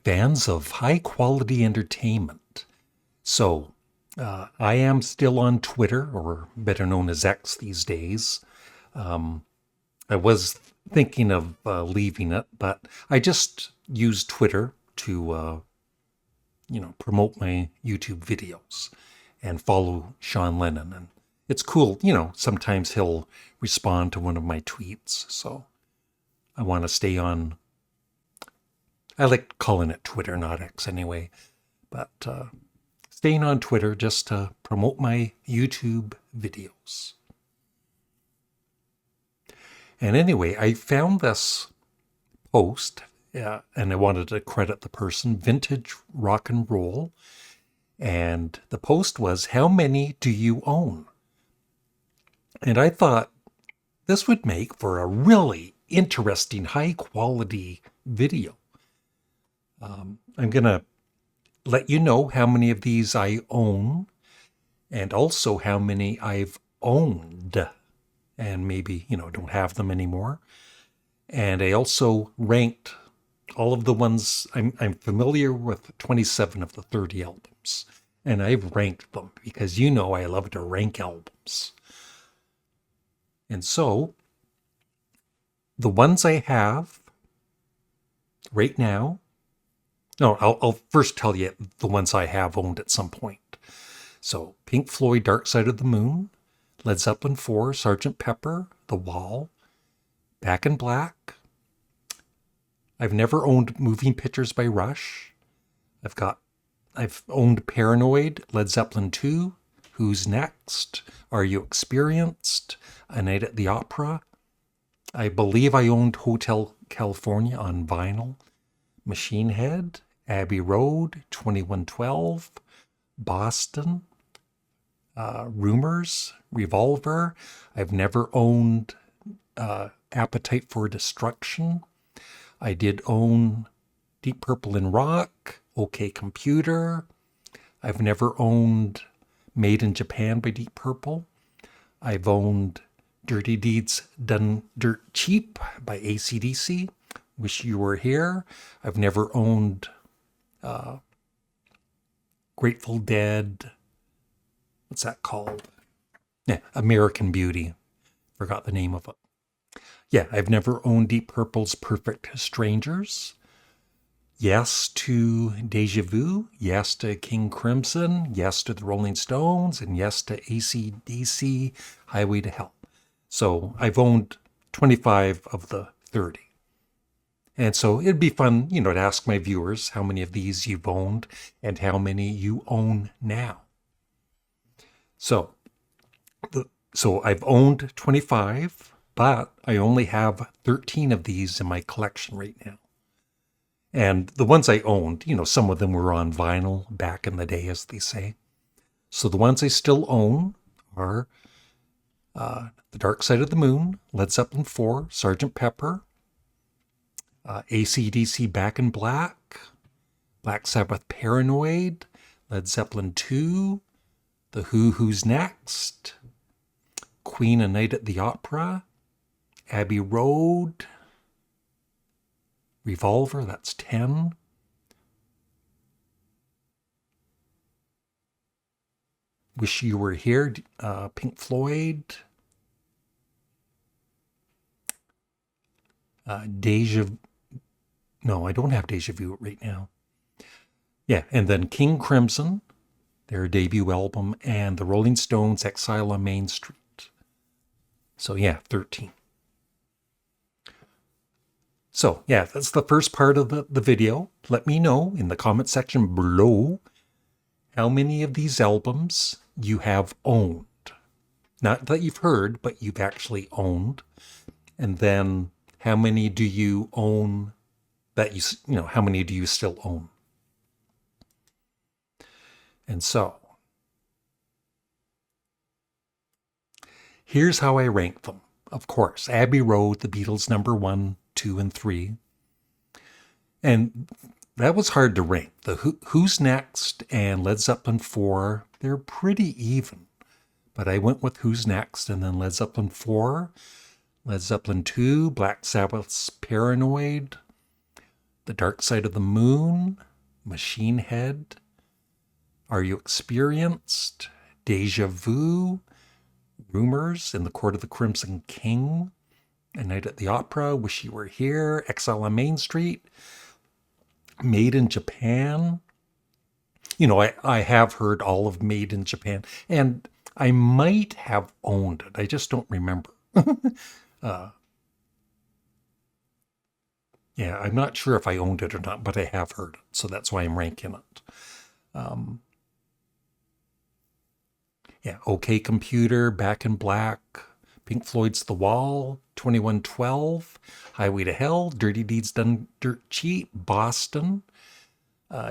fans of high quality entertainment. So, I am still on Twitter, or better known as X these days. I was thinking of leaving it, but I just use Twitter to, promote my YouTube videos and follow Sean Lennon. And it's cool, sometimes he'll respond to one of my tweets. So I want to stay on. I like calling it Twitter, not X anyway. But staying on Twitter just to promote my YouTube videos. And anyway, I found this post, and I wanted to credit the person, Vintage Rock and Roll. And the post was, "How many do you own?" And I thought this would make for a really interesting, high quality video. I'm going to let you know how many of these I own and also how many I've owned and maybe, don't have them anymore. And I also ranked all of the ones. I'm familiar with 27 of the 30 albums, and I've ranked them because I love to rank albums. And so the ones I have right now, no, I'll first tell you the ones I have owned at some point. So Pink Floyd, Dark Side of the Moon, Led Zeppelin 4, Sgt. Pepper, The Wall, Back in Black. I've never owned Moving Pictures by Rush. I've owned Paranoid, Led Zeppelin 2, Who's Next, Are You Experienced, A Night at the Opera. I believe I owned Hotel California on vinyl, Machine Head, Abbey Road, 2112, Boston, Rumors, Revolver. I've never owned Appetite for Destruction. I did own Deep Purple in Rock, OK Computer. I've never owned Made in Japan by Deep Purple. I've owned Dirty Deeds Done Dirt Cheap by AC/DC. Wish You Were Here. I've never owned Grateful Dead. What's that called? Yeah, American Beauty. Forgot the name of it. Yeah, I've never owned Deep Purple's Perfect Strangers. Yes to Deja Vu. Yes to King Crimson. Yes to the Rolling Stones. And yes to AC/DC, Highway to Hell. So I've owned 25 of the 30. And so it'd be fun, to ask my viewers how many of these you've owned and how many you own now. So I've owned 25, but I only have 13 of these in my collection right now. And the ones I owned, some of them were on vinyl back in the day, as they say. So the ones I still own are The Dark Side of the Moon, Led Zeppelin 4, Sgt. Pepper, AC/DC Back in Black, Black Sabbath Paranoid, Led Zeppelin 2, The Who's Next, Queen, A Night at the Opera, Abbey Road, Revolver, that's 10. Wish You Were Here, Pink Floyd, No, I don't have Deja Vu right now. Yeah, and then King Crimson, their debut album, and the Rolling Stones' Exile on Main Street. So yeah, 13. So yeah, that's the first part of the video. Let me know in the comment section below how many of these albums you have owned. Not that you've heard, but you've actually owned. And then how many do you own that how many do you still own? And so, here's how I rank them. Of course, Abbey Road, the Beatles, number 1, 2, and 3. And that was hard to rank. The Who's Next and Led Zeppelin 4, they're pretty even. But I went with Who's Next and then Led Zeppelin 4, Led Zeppelin 2, Black Sabbath's Paranoid, The Dark Side of the Moon, Machine Head, Are You Experienced, Deja Vu, Rumors, In the Court of the Crimson King, A Night at the Opera, Wish You Were Here, Exile on Main Street, Made in Japan. You know, I have heard all of Made in Japan, and I might have owned it. I just don't remember. Yeah, I'm not sure if I owned it or not, but I have heard it, so that's why I'm ranking it. Yeah, OK Computer, Back in Black, Pink Floyd's The Wall, 2112, Highway to Hell, Dirty Deeds Done Dirt Cheap, Boston,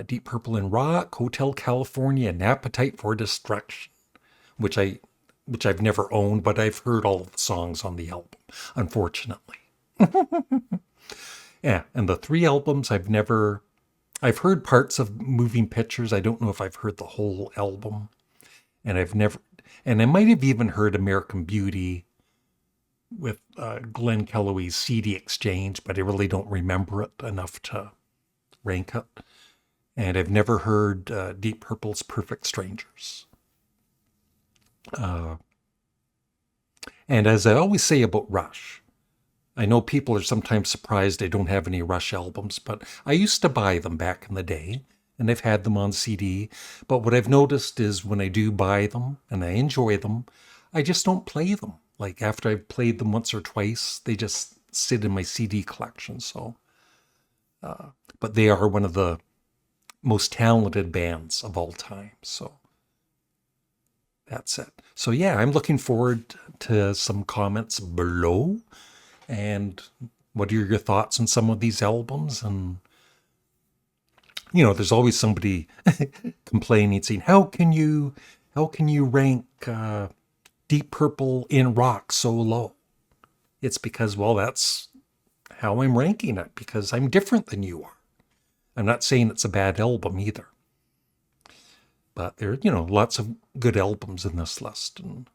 Deep Purple in Rock, Hotel California, An Appetite for Destruction, which I've never owned, but I've heard all of the songs on the album, unfortunately. Yeah, and the 3 albums I've heard parts of Moving Pictures. I don't know if I've heard the whole album. And I might have even heard American Beauty with Glenn Kelloway's CD Exchange, but I really don't remember it enough to rank it. And I've never heard Deep Purple's Perfect Strangers. And as I always say about Rush, I know people are sometimes surprised I don't have any Rush albums, but I used to buy them back in the day, and I've had them on CD. But what I've noticed is when I do buy them and I enjoy them, I just don't play them. Like after I've played them once or twice, they just sit in my CD collection. So, but they are one of the most talented bands of all time. So that's it. So yeah, I'm looking forward to some comments below. And what are your thoughts on some of these albums? And, you know, there's always somebody complaining, saying, how can you rank Deep Purple in rock so low? It's because, well, that's how I'm ranking it, because I'm different than you are. I'm not saying it's a bad album either. But there are, you know, lots of good albums in this list. And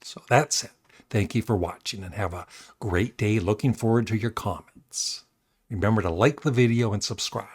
so that's it. Thank you for watching and have a great day. Looking forward to your comments. Remember to like the video and subscribe.